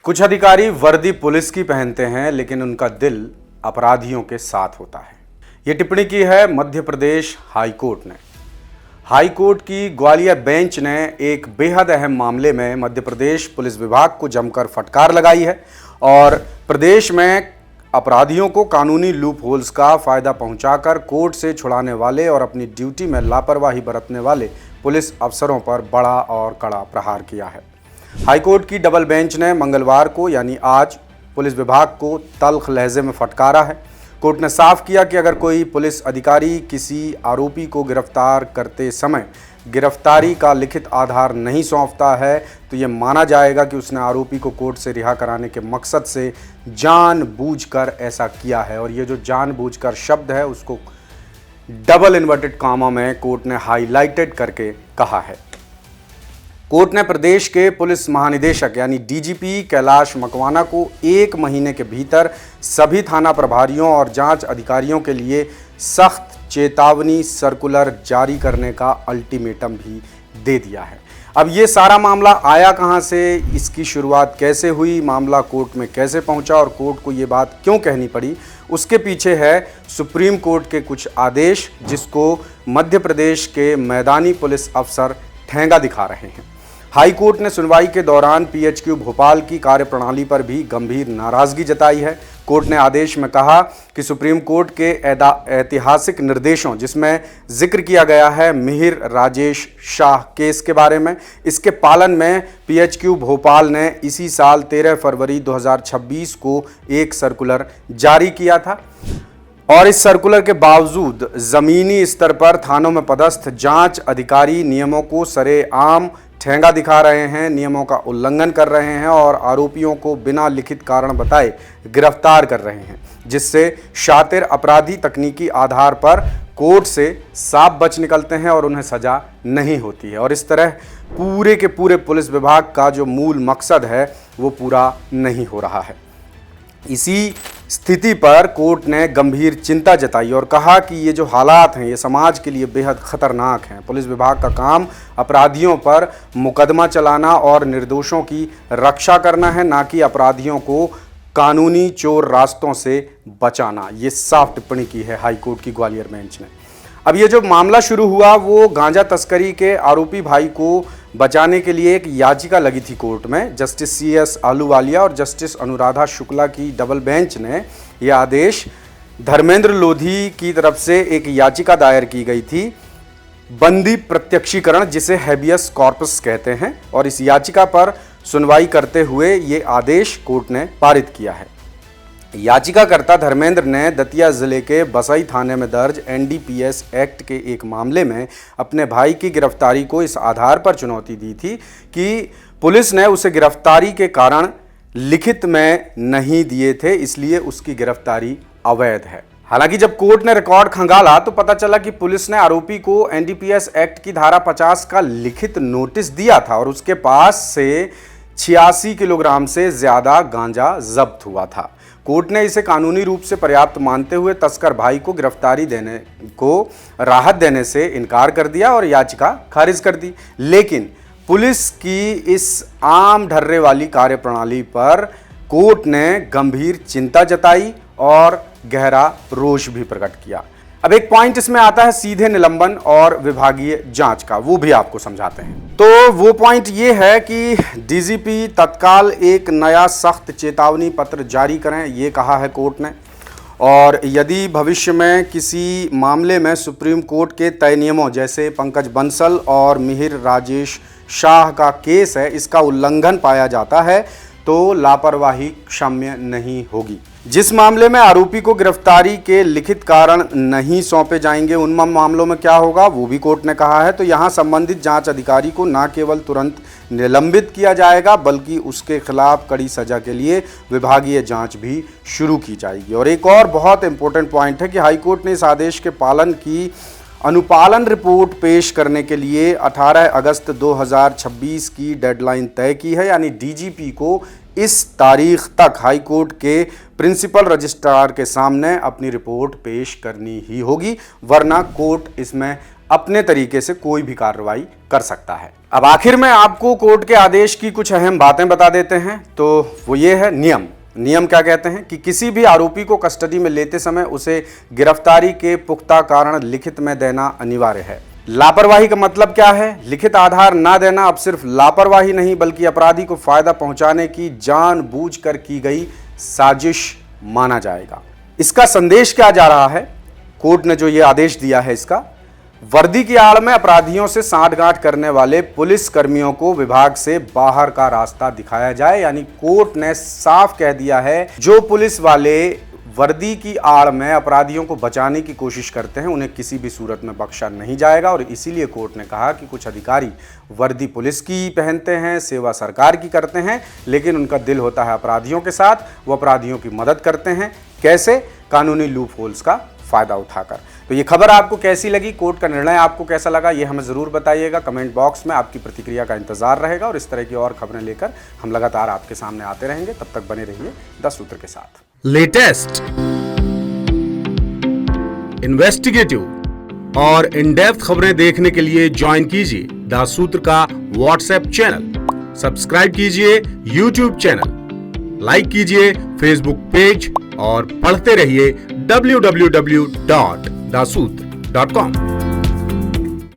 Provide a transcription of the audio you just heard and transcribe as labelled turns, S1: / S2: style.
S1: कुछ अधिकारी वर्दी पुलिस की पहनते हैं लेकिन उनका दिल अपराधियों के साथ होता है। ये टिप्पणी की है मध्य प्रदेश हाईकोर्ट ने। हाईकोर्ट की ग्वालियर बेंच ने एक बेहद अहम मामले में मध्य प्रदेश पुलिस विभाग को जमकर फटकार लगाई है और प्रदेश में अपराधियों को कानूनी लूप होल्स का फायदा पहुंचाकर कोर्ट से छुड़ाने वाले और अपनी ड्यूटी में लापरवाही बरतने वाले पुलिस अफसरों पर बड़ा और कड़ा प्रहार किया है। हाईकोर्ट की डबल बेंच ने मंगलवार को यानी आज पुलिस विभाग को तल्ख लहजे में फटकारा है। कोर्ट ने साफ किया कि अगर कोई पुलिस अधिकारी किसी आरोपी को गिरफ्तार करते समय गिरफ्तारी का लिखित आधार नहीं सौंपता है तो ये माना जाएगा कि उसने आरोपी को कोर्ट से रिहा कराने के मकसद से जानबूझकर ऐसा किया है। और ये जो जानबूझकर शब्द है उसको डबल इन्वर्टेड कॉमा में कोर्ट ने हाईलाइटेड करके कहा है। कोर्ट ने प्रदेश के पुलिस महानिदेशक यानी डीजीपी कैलाश मकवाना को 1 महीने के भीतर सभी थाना प्रभारियों और जांच अधिकारियों के लिए सख्त चेतावनी सर्कुलर जारी करने का अल्टीमेटम भी दे दिया है। अब ये सारा मामला आया कहां से, इसकी शुरुआत कैसे हुई, मामला कोर्ट में कैसे पहुंचा और कोर्ट को ये बात क्यों कहनी पड़ी, उसके पीछे है सुप्रीम कोर्ट के कुछ आदेश जिसको मध्य प्रदेश के मैदानी पुलिस अफसर ठेंगा दिखा रहे हैं। हाई कोर्ट ने सुनवाई के दौरान पीएचक्यू भोपाल की कार्यप्रणाली पर भी गंभीर नाराजगी जताई है। कोर्ट ने आदेश में कहा कि सुप्रीम कोर्ट के ऐतिहासिक निर्देशों जिसमें जिक्र किया गया है मिहिर राजेश शाह केस के बारे में, इसके पालन में पीएचक्यू भोपाल ने इसी साल 13 फरवरी 2026 को एक सर्कुलर जारी किया था और इस सर्कुलर के बावजूद जमीनी स्तर पर थानों में पदस्थ जांच अधिकारी नियमों को सरेआम ठेंगा दिखा रहे हैं, नियमों का उल्लंघन कर रहे हैं और आरोपियों को बिना लिखित कारण बताए गिरफ्तार कर रहे हैं, जिससे शातिर अपराधी तकनीकी आधार पर कोर्ट से साफ बच निकलते हैं और उन्हें सजा नहीं होती है। और इस तरह पूरे के पूरे पुलिस विभाग का जो मूल मकसद है वो पूरा नहीं हो रहा है। इसी स्थिति पर कोर्ट ने गंभीर चिंता जताई और कहा कि ये जो हालात हैं ये समाज के लिए बेहद खतरनाक हैं। पुलिस विभाग का काम अपराधियों पर मुकदमा चलाना और निर्दोषों की रक्षा करना है, ना कि अपराधियों को कानूनी चोर रास्तों से बचाना। ये साफ टिप्पणी की है हाईकोर्ट की ग्वालियर बेंच ने। अब ये जो मामला शुरू हुआ वो गांजा तस्करी के आरोपी भाई को बचाने के लिए एक याचिका लगी थी कोर्ट में। जस्टिस CS आहलूवालिया और जस्टिस अनुराधा शुक्ला की डबल बेंच ने यह आदेश धर्मेंद्र लोधी की तरफ से एक याचिका दायर की गई थी, बंदी प्रत्यक्षीकरण जिसे हैबियस कॉर्पस कहते हैं, और इस याचिका पर सुनवाई करते हुए ये आदेश कोर्ट ने पारित किया है। याचिकाकर्ता धर्मेंद्र ने दतिया जिले के बसई थाने में दर्ज NDPS एक्ट के एक मामले में अपने भाई की गिरफ्तारी को इस आधार पर चुनौती दी थी कि पुलिस ने उसे गिरफ्तारी के कारण लिखित में नहीं दिए थे, इसलिए उसकी गिरफ्तारी अवैध है। हालांकि जब कोर्ट ने रिकॉर्ड खंगाला तो पता चला कि पुलिस ने आरोपी को NDPS एक्ट की धारा 50 का लिखित नोटिस दिया था और उसके पास से 86 किलोग्राम से ज्यादा गांजा जब्त हुआ था। कोर्ट ने इसे कानूनी रूप से पर्याप्त मानते हुए तस्कर भाई को गिरफ्तारी देने को राहत देने से इनकार कर दिया और याचिका खारिज कर दी। लेकिन पुलिस की इस आम ढर्रे वाली कार्यप्रणाली पर कोर्ट ने गंभीर चिंता जताई और गहरा रोष भी प्रकट किया। अब एक पॉइंट इसमें आता है सीधे निलंबन और विभागीय जांच का, वो भी आपको समझाते हैं। तो वो पॉइंट ये है कि डीजीपी तत्काल एक नया सख्त चेतावनी पत्र जारी करें, ये कहा है कोर्ट ने। और यदि भविष्य में किसी मामले में सुप्रीम कोर्ट के तय नियमों जैसे पंकज बंसल और मिहिर राजेश शाह का केस है, इसका उल्लंघन पाया जाता है तो लापरवाही क्षम्य नहीं होगी। जिस मामले में आरोपी को गिरफ्तारी के लिखित कारण नहीं सौंपे जाएंगे उन मामलों में क्या होगा वो भी कोर्ट ने कहा है। तो यहां संबंधित जांच अधिकारी को न केवल तुरंत निलंबित किया जाएगा बल्कि उसके खिलाफ कड़ी सजा के लिए विभागीय जांच भी शुरू की जाएगी। और एक और बहुत इंपॉर्टेंट पॉइंट है कि हाईकोर्ट ने इस आदेश के पालन की अनुपालन रिपोर्ट पेश करने के लिए 18 अगस्त 2026 की डेडलाइन तय की है, यानी डीजीपी को इस तारीख तक हाईकोर्ट के प्रिंसिपल रजिस्ट्रार के सामने अपनी रिपोर्ट पेश करनी ही होगी, वरना कोर्ट इसमें अपने तरीके से कोई भी कार्रवाई कर सकता है। अब आखिर में आपको कोर्ट के आदेश की कुछ अहम बातें बता देते हैं। तो वो ये है नियम क्या कहते हैं कि किसी भी आरोपी को कस्टडी में लेते समय उसे गिरफ्तारी के पुख्ता कारण लिखित में देना अनिवार्य है। लापरवाही का मतलब क्या है? लिखित आधार ना देना अब सिर्फ लापरवाही नहीं बल्कि अपराधी को फायदा पहुंचाने की जानबूझकर की गई साजिश माना जाएगा। इसका संदेश क्या जा रहा है? कोर्ट ने जो ये आदेश दिया है, इसका वर्दी की आड़ में अपराधियों से सांठगांठ करने वाले पुलिस कर्मियों को विभाग से बाहर का रास्ता दिखाया जाए। यानी कोर्ट ने साफ कह दिया है, जो पुलिस वाले वर्दी की आड़ में अपराधियों को बचाने की कोशिश करते हैं उन्हें किसी भी सूरत में बख्शा नहीं जाएगा। और इसीलिए कोर्ट ने कहा कि कुछ अधिकारी वर्दी पुलिस की पहनते हैं, सेवा सरकार की करते हैं, लेकिन उनका दिल होता है अपराधियों के साथ। वो अपराधियों की मदद करते हैं। कैसे? कानूनी लूप होल्स का फायदा उठाकर। तो ये खबर आपको कैसी लगी? कोर्ट का निर्णय आपको कैसा लगा? ये हमें जरूर बताइएगा। कमेंट बॉक्स में आपकी प्रतिक्रिया का इंतजार रहेगा और इस तरह की और खबरें लेकर हम लगातार आपके सामने आते रहेंगे। तब तक बने रहिए 10 सूत्र के साथ।
S2: लेटेस्ट, इन्वेस्टिगेटिव और इन डेप्थ खबरें देखने के लिए ज्वाइन कीजिए 10 सूत्र का व्हाट्सएप चैनल, सब्सक्राइब कीजिए यूट्यूब चैनल, लाइक कीजिए फेसबुक पेज और पढ़ते रहिए www.dasootra.com।